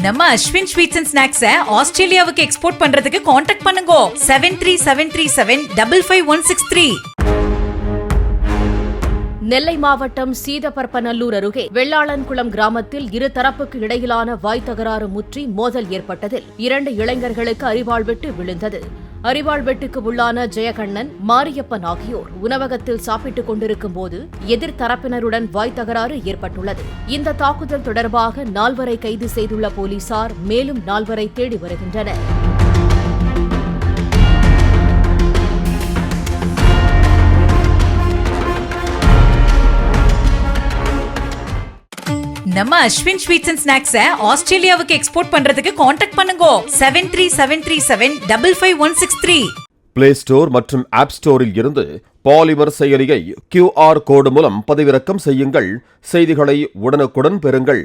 நம்ம Ashwin sweets and snacks ஆஸ்திரேலியாவுக்கு export பண்றதுக்கு கான்டாக்ட் பண்ணுங்க 7373755163. நெல்லை மாவட்டம் சீதப்பரப்பநல்லூர் அருகே வெள்ளாளன்குளம் கிராமத்தில் இரு தரப்புக்கு இடையிலான வாய் தகராறு முற்றி மோதல் ஏற்பட்டதில் 2 இளைஞர்களுக்கு அரிவாள் வெட்டு விழுந்தது. அரிவாள் வெட்டுக்கு உள்ளான ஜெயகண்ணன், மாரியப்பன் ஆகியோர் உணவகத்தில் சாப்பிட்டுக் கொண்டிருக்கும் போது எதிர்த்தரப்பினருடன் வாய் தகராறு ஏற்பட்டுள்ளது. இந்த தாக்குதல் தொடர்பாக 4 கைது செய்துள்ள போலீசார் மேலும் 4 தேடி வருகின்றனர். நம்ம அஸ்வின் ஸ்வீட்ஸ் அண்ட் ஸ்நாக்ஸ் ஆஸ்திரேலியாவுக்கு எக்ஸ்போர்ட் பண்றதுக்கு கான்டாக்ட் பண்ணுங்க 7373755163. பிளே ஸ்டோர் மற்றும் ஆப் ஸ்டோரில் இருந்து பாலிமர் செயலியை QR கோடு மூலம் பதிவிறக்கம் செய்யுங்கள். செய்திகளை உடனுக்குடன் பெறுங்கள்.